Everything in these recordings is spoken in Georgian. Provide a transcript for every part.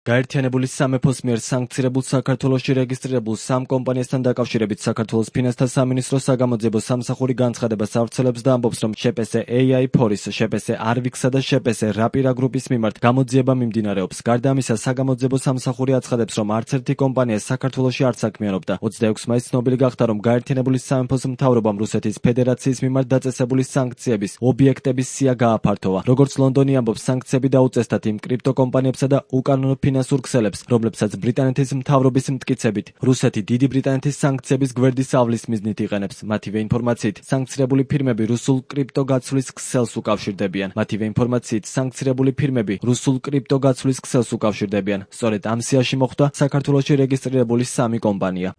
გაერთიანებული სამეფოს მიერ სანქცირებულ საქართველოში რეგისტრირებულ სამ კომპანიასთან დაკავშირებით საქართველოს ფინანსთა სამინისტროს საგამოძიებო სამსახური განცხადებას ავრცელებს და ამბობს, რომ შპს AI ფორის, შპს Arvix-სა და შპს Rapira გრუპის მიმართ გამოძიება მიმდინარეობს. გარდა ამისა, საგამოძიებო სამსახური აცხადებს, რომ არც ერთი კომპანია საქართველოში არ საქმიანობდა. 26 მაისს ცნობილი გახდა, რომ გაერთიანებული სამეფოს მთავრობამ რუსეთის ფედერაციის მიმართ დაწესებული სანქციების ობიექტების სია გააფართოვა. როგორც ლონდონი ამბობს, სანქციები დაუწესდათ იმ კრიპტოკომპანიებსა და უკანონო ფინანსურ ქსელებს, რომლებსაც ბრიტანეთის მთავრობის მტკიცებით რუსეთი დიდი ბრიტანეთის სანქციების გვერდის ავლის მიზნით იყენებს. მათივე ინფორმაციით, სანქცირებული ფირმები რუსულ კრიპტოგაცვლის ქსელს უკავშირდებიან. მათივე ინფორმაციით, სანქცირებული ფირმები რუსულ კრიპტოგაცვლის ქსელს უკავშირდებიან. სწორედ ამ სიაში მოხვდა საქართველოში რეგისტრირებული სამი კომპანია.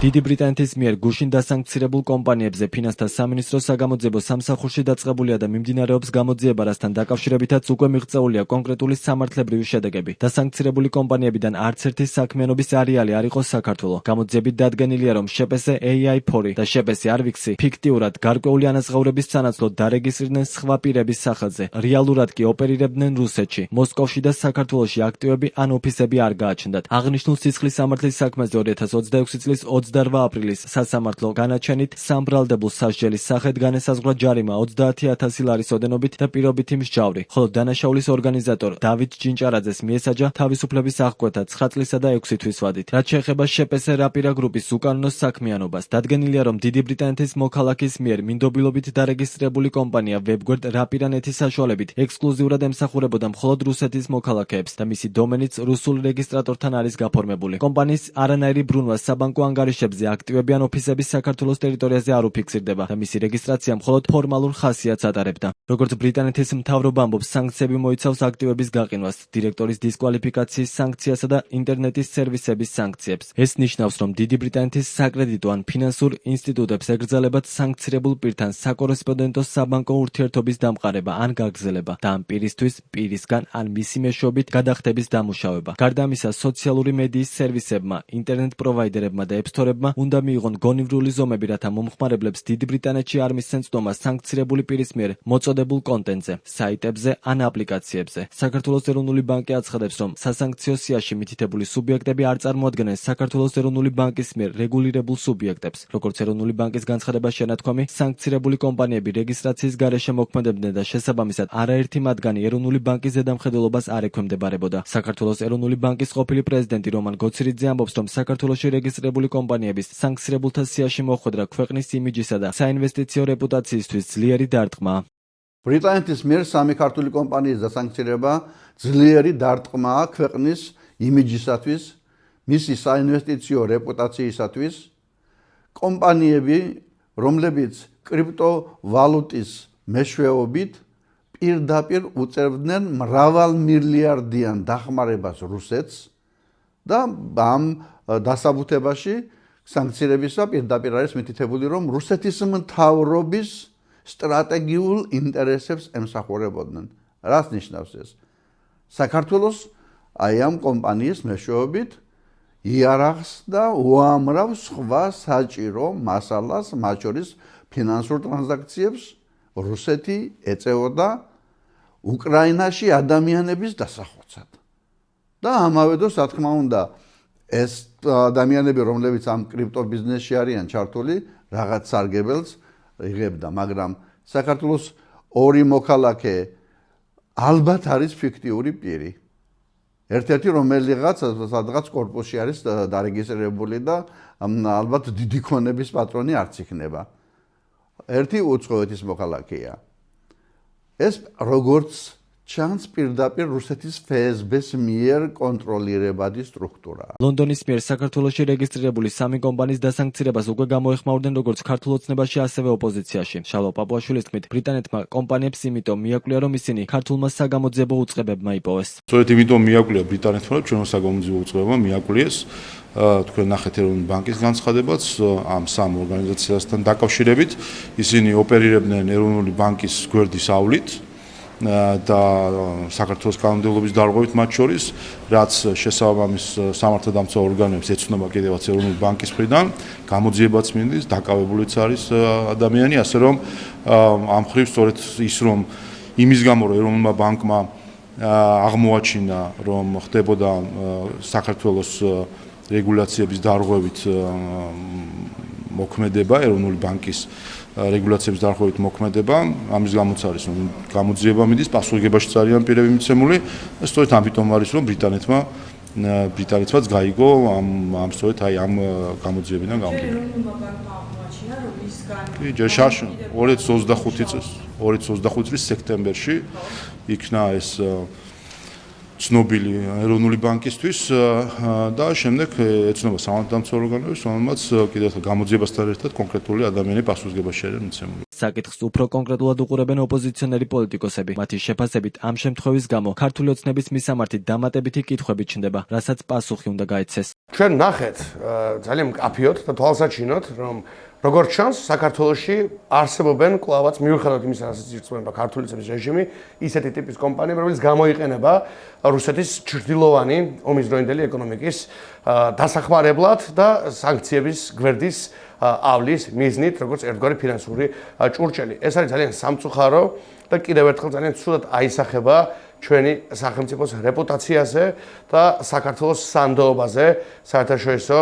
დიდი ბრიტანეთის მიერ გუშინ დასანქცირებულ კომპანიებზე ფინანსთა სამინისტროს საგამოძიებო სამსახურში დაწყებულია და მიმდინარეობს გამოძიება, რასთან დაკავშირებითაც უკვე მიღწეულია კონკრეტული სამართლებრივი შედეგები. დასანქცირებული კომპანიებიდან არც ერთი საქმიანობის არეალი არ იყო საქართველო. გამოძიებით დადგენილია, რომ შპს AI ფორი და შპს Arvix-ი ფიქტიურად გარკვეული ანაზღაურების სანაცვლოდ დარეგისტრირდნენ სხვა პირების სახელზე. რეალურად კი ოპერირებდნენ რუსეთში, მოსკოვში და საქართველოში აქტივები ან ოფისები არ გააჩნდათ. აღნიშნულ სისხლის სამართლის საქმეზე 2026 წლის 28 აპრილის სასამართლო განაჩენით სამბრალდებულ სასჯელის სახედ განესაზღვრა ჯარიმა 30,000 ლარის ოდენობით და პირობითი მსჯავრი, ხოლო დანაშაულის ორგანიზატორ დავით ჯინჭარაძეს მიესაჯა თავისუფლების აღკვეთა 9 წლისა და 6 თვის ვადით. რაც შეეხება შპს Rapira გრუპის უკანონო საქმიანობას, დადგენილია, რომ დიდი ბრიტანეთის მოქალაქის მიერ მინდობილობით დარეგისტრირებული კომპანია ვებგვერდ Rapira.net-ის საშუალებით ექსკლუზიურად ემსახურებოდა მხოლოდ რუსეთის მოქალაქეებს და მისი დომენიც რუსულ რეგისტრატორთან არის გაფორმებული. კომპანიის არანაირი ბრუნვა საბანკო ანგარიშებზე აქტივები ან ოფისების საქართველოს ტერიტორიაზე არ უფიქსირდება და მისი რეგისტრაცია მხოლოდ ფორმალურ ხასიათს ატარებდა. როგორც ბრიტანეთის მთავრობა ამბობს, სანქციები მოიცავს აქტივების გაყინვას, დირექტორის დისკვალიფიკაციის სანქციასა და ინტერნეტის სერვისების სანქციებს. ეს ნიშნავს, რომ დიდი ბრიტანეთის საკრედიტო ან ფინანსურ ინსტიტუტებს ეკრძალებათ სანქცირებულ პირთან საკორესპონდენტო საბანკო ურთიერთობის დამყარება ან გაგრძელება და ამ პირისთვის პირისგან ან მისი მეშვეობით გადახდების დამუშავება. გარდა ამისა, სოციალური მედიის სერვისებმა, ინტერნეტ პროვაიდერებმა და ეპსტორებმა უნდა მიიღონ გონივრული ზომები, რათა მომხმარებლებს დიდი ბრიტანეთში არ მისცენ წვდომა სანქცირებული პირის მიერ მოწოდებულ კონტენტზე, საიტებზე ან აპლიკაციებზე. საქართველოს ეროვნული ბანკი აცხადებს, რომ სასანქციო სიაში მითითებული სუბიექტები არ წარმოადგენენ საქართველოს ეროვნული ბანკის მიერ რეგულირებულ სუბიექტებს. როგორც ეროვნული ბანკის განცხადებას შენათქვამი, სანქცირებული კომპანიები რეგისტრაციის გარეშე მოქმედებდნენ და შესაბამისად არაერთი მათგანი ეროვნული ბანკის ზედამხედველობას არ ექვემდებარებოდა. საქართველოს ეროვნული ბანკის ყოფილი პრეზიდენტი რომან გოცირიძე ამბობს, რომ საქართველოში რეგისტრირებული კომპანიების სანქცირებულთა სიაში მოხვედრა ქვეყნის იმიჯისა და საინვესტიციო რეპუტაციისთვის ძლიერი დარტყმაა. ბრიტანეთის მიერ სამი ქართული კომპანიის დასანქცირება ძლიერი დარტყმაა ქვეყნის იმიჯისათვის, მისი საინვესტიციო რეპუტაციისათვის. კომპანიები, რომლებიც კრიპტოვალუტის მეშვეობით პირდაპირ უწევდნენ მრავალმილიარდიან დახმარებას რუსეთს და ამ დასაბუთებაში სანქციებისა პირდაპირ არის მითითებული, რომ რუსეთის მთავრობის სტრატეგიულ ინტერესებს ემსახურებოდნენ. რას ნიშნავს ეს? საქართველოს აი ამ კომპანიის მეშვეობით იარაღს და უამრავ სხვა საჭირო მასალას, მათ შორის ფინანსურ ტრანზაქციებს რუსეთი ეწეოდა უკრაინაში ადამიანების დასახოცად. და ამავე დროს, რა თქმა უნდა, ეს ადამიანები, რომლებიც ამ კრიპტო ბიზნესში არიან ჩართული, რაღაც სარგებელს იღებდა, მაგრამ საქართველოს ორი მოქალაქე ალბათ არის ფიქტიური პირი. ერთ-ერთი რომელიღაც სადღაც კორპუსში არის დარეგისტრირებული და ალბათ დიდი ქონების პატრონი არც იქნება. ერთი უცხოეთის მოქალაქეა. ეს როგორც ჩანს პირდაპირ რუსეთის FSB-ს მიერ კონტროლირებადი სტრუქტურაა. ლონდონის მიერ საქართველოში რეგისტრირებული სამი კომპანიის დასანქცირებას უკვე გამოეხმაურდნენ როგორც ქართულ ოცნებაში, ასევე ოპოზიციაში. შალვა პაპუაშვილის თქმით, ბრიტანეთმა კომპანიებს იმიტომ მიაკვლიე, რომ ისინი ქართულმა საგამოძიებო უწყებებმა იპოვეს. სწორედ იმიტომ მიაკვლიე ბრიტანეთმა, რომ ჩვენო საგამოძიებო უწყებებმა მიაკვლიეს თქვენ ნახეთ ეროვნული ბანკის განცხადებაც ამ სამ ორგანიზაციასთან დაკავშირებით. ისინი ოპერირებდნენ ეროვნული ბანკის გვერდისავლით და საქართველოს კანონმდებლობის დარღვევით მათ შორის, რაც შესაბამის სამართალდამცავ ორგანოებს ეცნობა კიდევაც ეროვნული ბანკის მხრიდან, გამოძიებაც მინდის, დაკავებულიც არის ადამიანი, ასე რომ ამ მხრივ სწორედ ის რომ იმის გამო რომ ეროვნულმა ბანკმა აღმოაჩინა, რომ ხდებოდა საქართველოს რეგულაციების დარღვევით მოქმედება, ეროვნული ბანკის რეგულაციების დარღვევით მოქმედება, ამის გამოც არის, რომ გამოძიება მიდის, პასუხისმგებაშიც არიან პირები მიცემული, სწორედ ამიტომ არის, რომ ბრიტანეთმაც გაიგო ამ სწორედ ამ გამოძიებიდან გამომდინარე. ჯერ შარშან 2025 წლის სექტემბერში იქნა ეს ცნობილი ეროვნული ბანკისთვის და შემდეგ ეცნობა სამართალდამცავ ორგანოებს, რომელმაც კიდევ ერთხელ გამოძიებასთან ერთად კონკრეტული ადამიანები პასუხისმგებაში არიან მიცემული. საკითხს უფრო კონკრეტულად უყურებენ ოპოზიციონერი პოლიტიკოსები. მათი შეფასებით ამ შემთხვევის გამო ქართული ოცნების მისამართით დამატებითი კითხვები ჩნდება, რასაც პასუხი უნდა გაეცეს. ჩვენ ნახეთ ძალიან მკაფიოდ და თვალსაჩინოდ, რომ როგორც ჩანს, საქართველოში არსებობენ კლავაც მიუხედავად იმისა, რასაც ირწმუნება ქართული ოცნების რეჟიმი, ისეთი ტიპის კომპანიები, რომელიც გამოიყენება რუსეთის ჩრდილოვანი ომის დროინდელი ეკონომიკის დასახმარებლად და სანქციების გვერდის ავლის მიზნით, როგორც ერთგვარი ფინანსური ჭურჭელი. ეს არის ძალიან სამწუხარო და კიდევ ერთხელ ძალიან ცუდად აისახება ჩვენი სახელმწიფოს რეპუტაციაზე და საქართველოს სანდოობაზე საერთაშორისო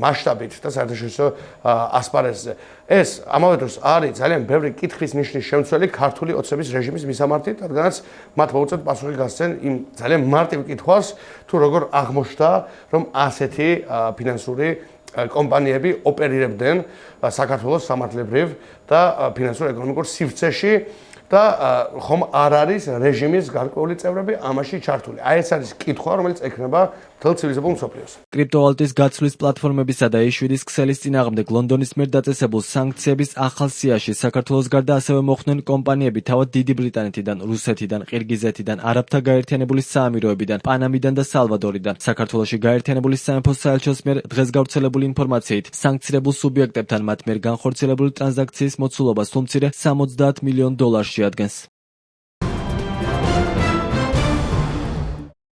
მასშტაბით და საერთაშორისო ასპარეზზე. ეს ამავე დროს არის ძალიან ბევრი კითხვის ნიშნის შემცველი ქართული ოცნების რეჟიმის მისამართით, რადგანაც მათ მოუწევთ პასუხი გასცენ იმ ძალიან მარტივ კითხვას, თუ როგორ აღმოჩნდა, რომ ასეთი ფინანსური კომპანიები ოპერირებდნენ საქართველოს სამართლებრივ და ფინანსურ-ეკონომიკურ სივრცეში და ხომ არ არის რეჟიმის გარკვეული წევრები ამაში ჩართული. აი ეს არის კითხვა, რომელიც ექნება მთელ ცივილიზებულ მსოფლიოს. კრიპტოვალუტის გაცვლის პლატფორმებისა და E7-ის ქსელის წინააღმდეგ ლონდონის მიერ დაწესებულ სანქციების ახალ სიაში საქართველოს გარდა ასევე მოხვდნენ კომპანიები თავად დიდი ბრიტანეთიდან, რუსეთიდან, ყირგიზეთიდან, არაბთა გაერთიანებული საამიროებიდან, პანამიდან და სალვადორიდან. საქართველოში გაერთიანებული სამეფო საელჩოს მიერ დღეს გავრცელებული ინფორმაციით, სანქცირებულ სუბიექტებთან მათ მიერ განხორციელებული ტრანზაქციის მოცულობა სულ მცირე $70 მილიონ შეადგენს.